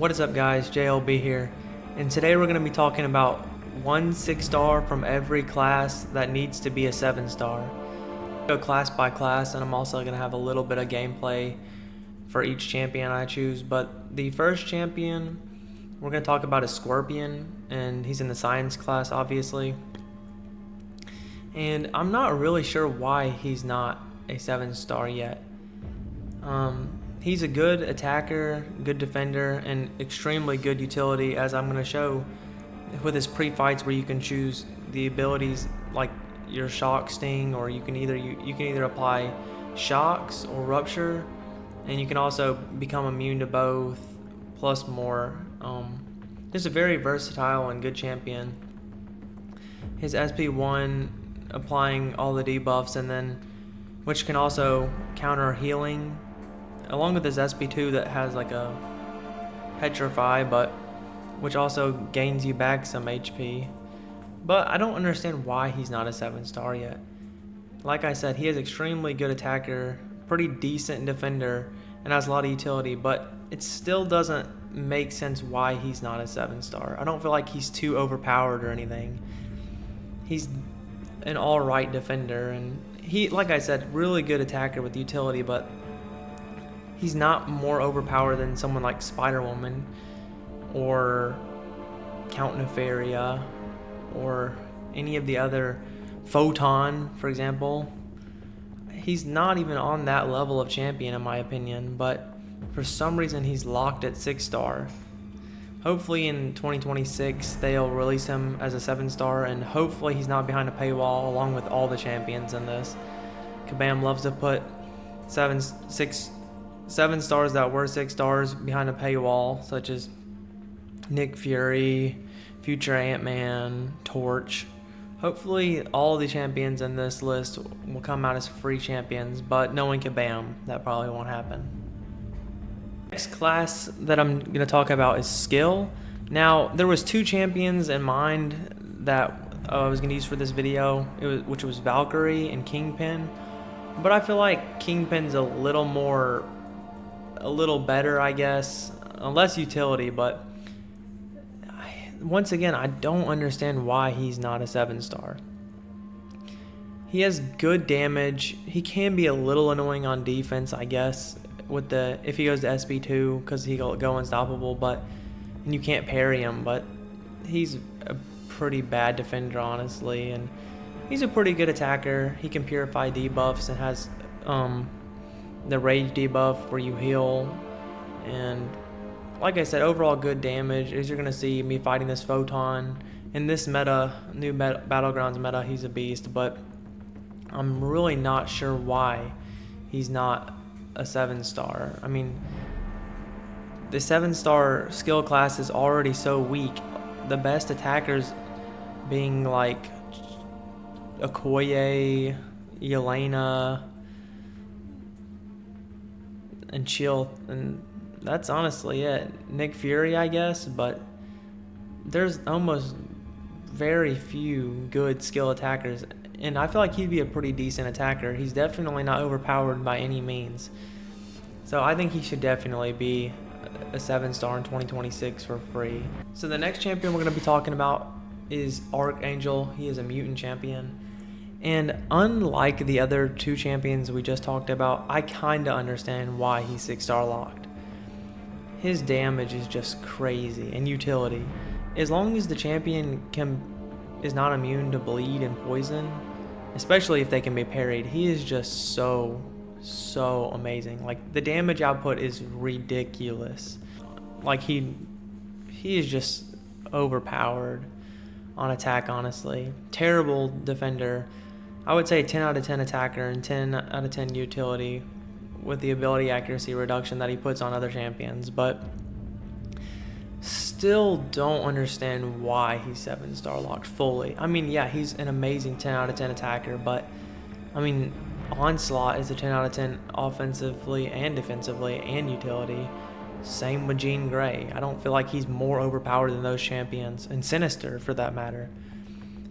What is up, guys? JLB here, and today we're going to be talking about one 6-star from every class that needs to be a 7-star. Go class by class, and I'm also going to have a little bit of gameplay for each champion I choose. But the first champion we're going to talk about is Scorpion, and he's in the science class, obviously. And I'm not really sure why he's not a 7-star yet. He's a good attacker, good defender, and extremely good utility, as I'm going to show with his pre-fights, where you can choose the abilities like your shock, sting, or you can either apply shocks or rupture, and you can also become immune to both plus more. Just a very versatile and good champion. His SP1 applying all the debuffs, and then which can also counter healing, along with his SP2 that has like a petrify, but which also gains you back some HP. But I don't understand why he's not a 7-star yet. Like I said, he is extremely good attacker, pretty decent defender, and has a lot of utility, but it still doesn't make sense why he's not a 7-star. I don't feel like he's too overpowered or anything. He's an alright defender, and he, like I said, really good attacker with utility, but he's not more overpowered than someone like Spider-Woman or Count Nefaria or any of the other, Photon, for example. He's not even on that level of champion, in my opinion, but for some reason he's locked at 6-star. Hopefully in 2026 they'll release him as a 7-star, and hopefully he's not behind a paywall along with all the champions in this. Kabam loves to put 7 stars that were 6 stars behind a paywall, such as Nick Fury, Future Ant-Man, Torch. Hopefully all the champions in this list will come out as free champions, but knowing Kabam, that probably won't happen. Next class that I'm going to talk about is skill. Now, there was 2 champions in mind that I was going to use for this video, which was Valkyrie and Kingpin. But I feel like Kingpin's a little better, I guess, less utility, but once again, I don't understand why he's not a 7-star. He has good damage. He can be a little annoying on defense, I guess, with if he goes to SP2, because he'll go unstoppable, and you can't parry him, but he's a pretty bad defender, honestly, and he's a pretty good attacker. He can purify debuffs and has the rage debuff where you heal, and like I said, overall good damage. As you're going to see me fighting this Photon in this meta, new Battlegrounds meta, he's a beast, but I'm really not sure why he's not a 7-star. I mean, the 7-star skill class is already so weak. The best attackers being like Okoye, Yelena, and Chill, and that's honestly it. Nick Fury, I guess, but there's almost very few good skill attackers, and I feel like he'd be a pretty decent attacker. He's definitely not overpowered by any means, so I think he should definitely be a 7-star in 2026 for free. So the next champion we're going to be talking about is Archangel. He is a mutant champion, and unlike the other 2 champions we just talked about, I kinda understand why he's 6-star locked. His damage is just crazy, and utility. As long as the champion is not immune to bleed and poison, especially if they can be parried, he is just so amazing. Like, the damage output is ridiculous. Like, he is just overpowered on attack, honestly. Terrible defender. I would say 10 out of 10 attacker and 10 out of 10 utility, with the ability accuracy reduction that he puts on other champions, but still don't understand why he's 7-star locked fully. I mean, yeah, he's an amazing 10 out of 10 attacker, but I mean, Onslaught is a 10 out of 10 offensively and defensively and utility. Same with Jean Grey. I don't feel like he's more overpowered than those champions, and Sinister for that matter.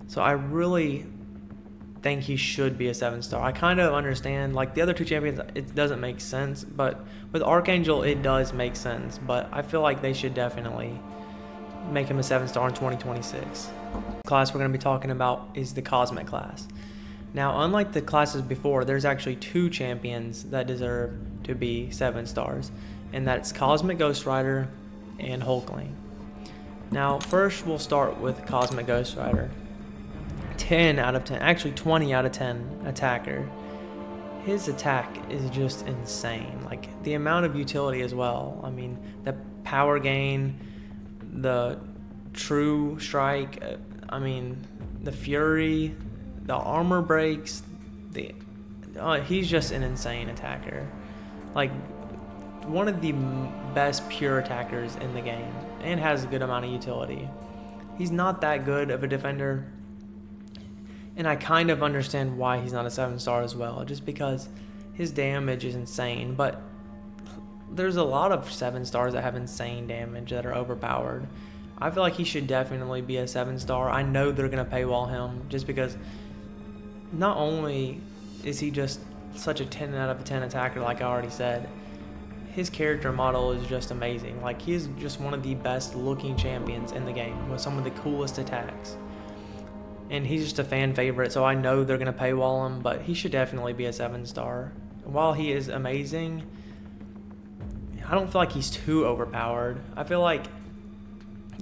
So I really think he should be a 7-star. I kind of understand, like the other two champions, it doesn't make sense, but with Archangel, it does make sense. But I feel like they should definitely make him a 7-star in 2026. The class we're going to be talking about is the Cosmic class. Now, unlike the classes before, there's actually 2 champions that deserve to be 7-stars, and that's Cosmic Ghost Rider and Hulkling. Now, first we'll start with Cosmic Ghost Rider. 10 out of 10, actually 20 out of 10 attacker. His attack is just insane. Like the amount of utility as well. I mean, the power gain, the true strike, I mean, the fury, the armor breaks, he's just an insane attacker. Like one of the best pure attackers in the game and has a good amount of utility. He's not that good of a defender. And I kind of understand why he's not a 7-star as well, just because his damage is insane. But there's a lot of 7-stars that have insane damage that are overpowered. I feel like he should definitely be a 7-star. I know they're going to paywall him just because not only is he just such a 10 out of 10 attacker, like I already said, his character model is just amazing. Like he is just one of the best looking champions in the game with some of the coolest attacks. And he's just a fan favorite, so I know they're going to paywall him, but he should definitely be a 7-star. While he is amazing, I don't feel like he's too overpowered. I feel like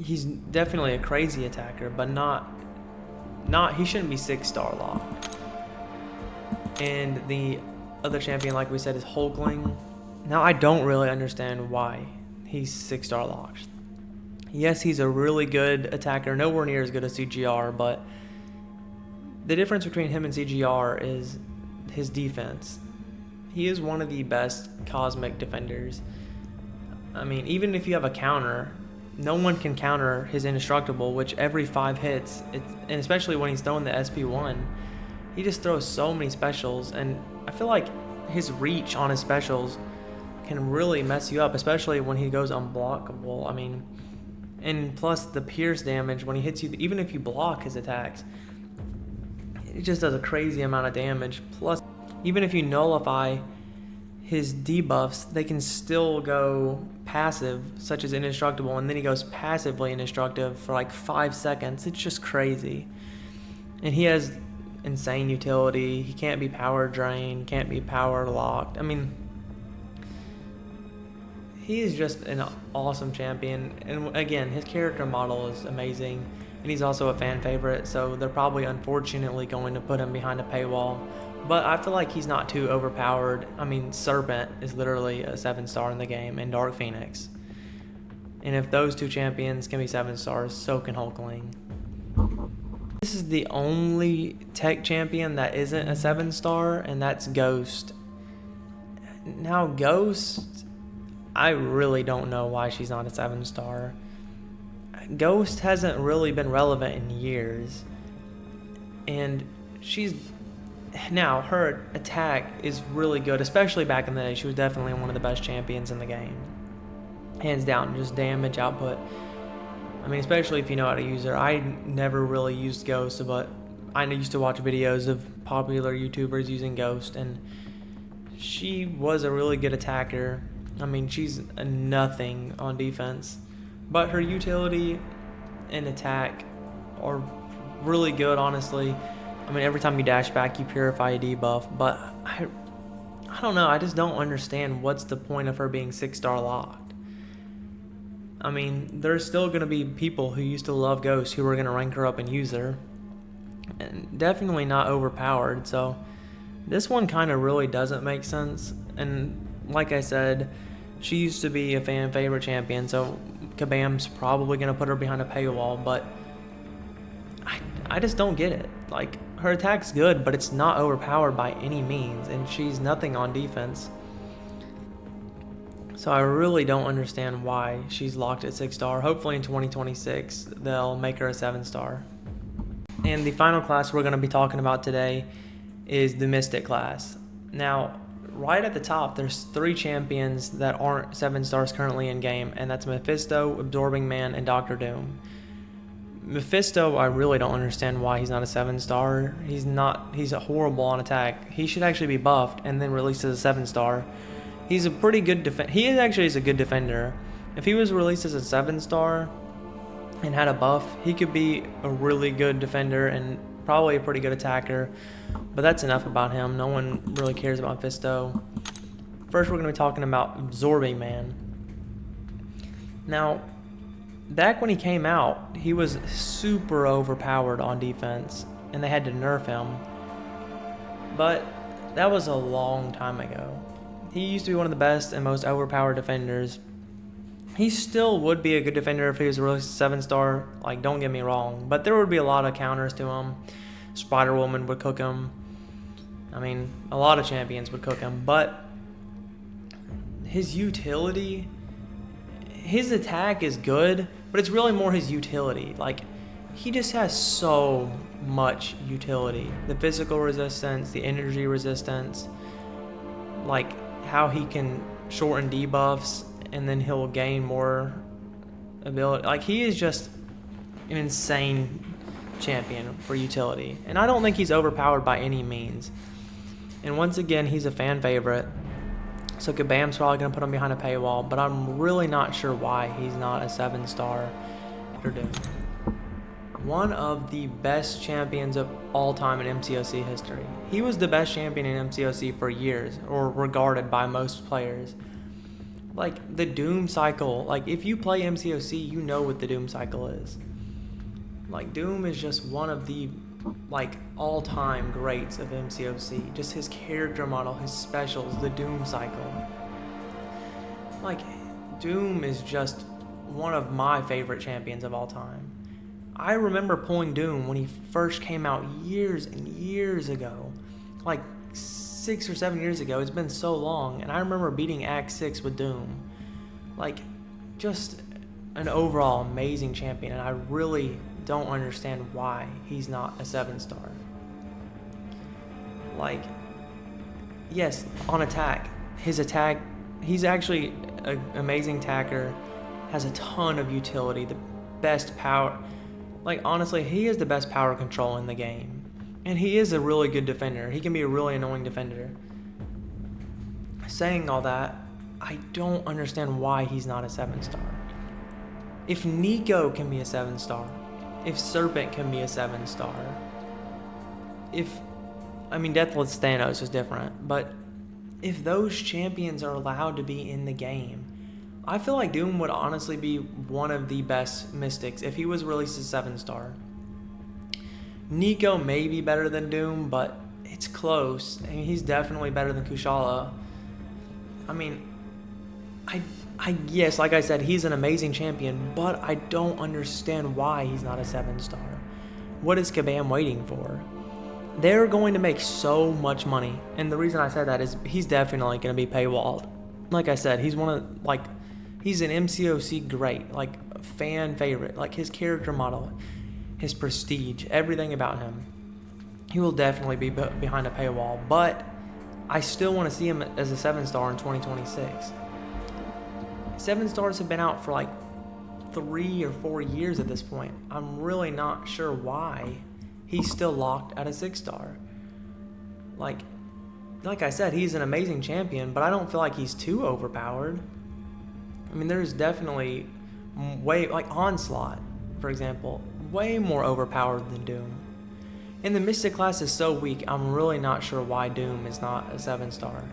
he's definitely a crazy attacker, but he shouldn't be 6-star locked. And the other champion, like we said, is Hulkling. Now, I don't really understand why he's 6-star locked. Yes, he's a really good attacker, nowhere near as good as CGR, but the difference between him and CGR is his defense. He is one of the best cosmic defenders. I mean, even if you have a counter, no one can counter his indestructible, which every 5 hits, and especially when he's throwing the SP1, he just throws so many specials, and I feel like his reach on his specials can really mess you up, especially when he goes unblockable. I mean, and plus the pierce damage when he hits you, even if you block his attacks, it just does a crazy amount of damage. Plus, even if you nullify his debuffs, they can still go passive, such as indestructible, and then he goes passively indestructible for like 5 seconds. It's just crazy. And he has insane utility. He can't be power drained, can't be power locked. I mean, he is just an awesome champion. And again, his character model is amazing. And he's also a fan favorite, so they're probably unfortunately going to put him behind a paywall. But I feel like he's not too overpowered. I mean, Serpent is literally a 7-star in the game, and Dark Phoenix. And if those 2 champions can be 7-stars, so can Hulkling. This is the only tech champion that isn't a 7-star, and that's Ghost. Now, Ghost, I really don't know why she's not a 7-star. Ghost hasn't really been relevant in years, and her attack is really good, especially back in the day. She was definitely one of the best champions in the game, hands down. Just damage output, I mean, especially if you know how to use her. I never really used Ghost, but I used to watch videos of popular YouTubers using Ghost, and she was a really good attacker. I mean, she's a nothing on defense, but her utility and attack are really good, honestly. I mean, every time you dash back, you purify a debuff, but I don't know. I just don't understand what's the point of her being 6-star locked. I mean, there's still going to be people who used to love Ghost who are going to rank her up and use her, and definitely not overpowered. So this one kind of really doesn't make sense. And like I said, she used to be a fan favorite champion, so Kabam's probably going to put her behind a paywall, but I just don't get it. Like, her attack's good, but it's not overpowered by any means, and she's nothing on defense. So I really don't understand why she's locked at 6-star. Hopefully in 2026, they'll make her a 7-star. And the final class we're going to be talking about today is the Mystic class. Now, right at the top, there's 3 champions that aren't 7-stars currently in game, and that's Mephisto, Absorbing Man, and Doctor Doom. Mephisto, I really don't understand why he's not a 7-star. He's a horrible on attack. He should actually be buffed and then released as a 7-star. He's a pretty good is a good defender. If he was released as a 7-star and had a buff, he could be a really good defender and probably a pretty good attacker. But that's enough about him. No one really cares about Mephisto. First, we're going to be talking about Absorbing Man. Now, back when he came out, he was super overpowered on defense, and they had to nerf him. But that was a long time ago. He used to be one of the best and most overpowered defenders. He still would be a good defender if he was a really 7-star, like, don't get me wrong. But there would be a lot of counters to him. Spider-Woman would cook him. I mean, a lot of champions would cook him. But his utility, his attack is good, but it's really more his utility. Like, he just has so much utility. The physical resistance, the energy resistance, like how he can shorten debuffs and then he'll gain more ability. Like, he is just an insane champion for utility. And I don't think he's overpowered by any means. And once again, he's a fan favorite. So Kabam's probably going to put him behind a paywall, but I'm really not sure why he's not a 7-star. One of the best champions of all time in MCOC history. He was the best champion in MCOC for years, or regarded by most players. Like, the Doom cycle, like, if you play MCOC, you know what the Doom cycle is. Like, Doom is just one of the, like, all-time greats of MCOC. Just his character model, his specials, the Doom cycle. Like, Doom is just one of my favorite champions of all time. I remember pulling Doom when he first came out years and years ago. Like, 6 or 7 years ago. It's been so long. And I remember beating Act 6 with Doom. Like, just an overall amazing champion. And I really don't understand why he's not a 7-star. Like, yes, on attack. His attack, he's actually an amazing attacker. Has a ton of utility. The best power. Like, honestly, he is the best power control in the game. And he is a really good defender. He can be a really annoying defender. Saying all that, I don't understand why he's not a 7-star. If Nico can be a 7-star, if Serpent can be a 7-star, Deathless Thanos is different, but if those champions are allowed to be in the game, I feel like Doom would honestly be one of the best Mystics if he was released as 7-star. Nico may be better than Doom, but it's close. I mean, he's definitely better than Kushala. I mean, yes, like I said, he's an amazing champion, but I don't understand why he's not a 7-star. What is Kabam waiting for? They're going to make so much money, and the reason I said that is he's definitely going to be paywalled. Like I said, he's he's an MCOC great, like a fan favorite, like his character model, his prestige, everything about him. He will definitely be behind a paywall, but I still want to see him as a 7-star in 2026. 7-stars have been out for like 3 or 4 years at this point. I'm really not sure why he's still locked at a 6-star. Like I said, he's an amazing champion, but I don't feel like he's too overpowered. I mean, there's definitely like Onslaught, for example, way more overpowered than Doom. And the Mystic class is so weak, I'm really not sure why Doom is not a 7-star.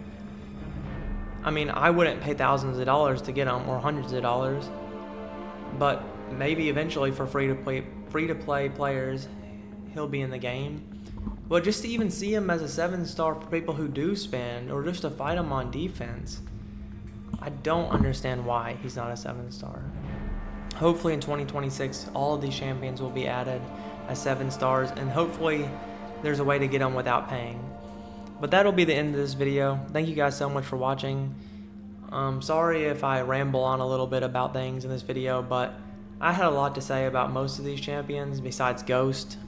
I mean, I wouldn't pay thousands of dollars to get him, or hundreds of dollars, but maybe eventually for free-to-play players, he'll be in the game. But just to even see him as a 7-star for people who do spend, or just to fight him on defense, I don't understand why he's not a 7-star. Hopefully in 2026, all of these champions will be added as 7-stars, and hopefully there's a way to get them without paying. But that'll be the end of this video. Thank you guys so much for watching. Sorry if I ramble on a little bit about things in this video, but I had a lot to say about most of these champions besides Ghost.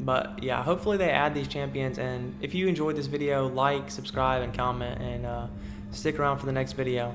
But yeah, hopefully they add these champions, and if you enjoyed this video, like, subscribe, and comment, and stick around for the next video.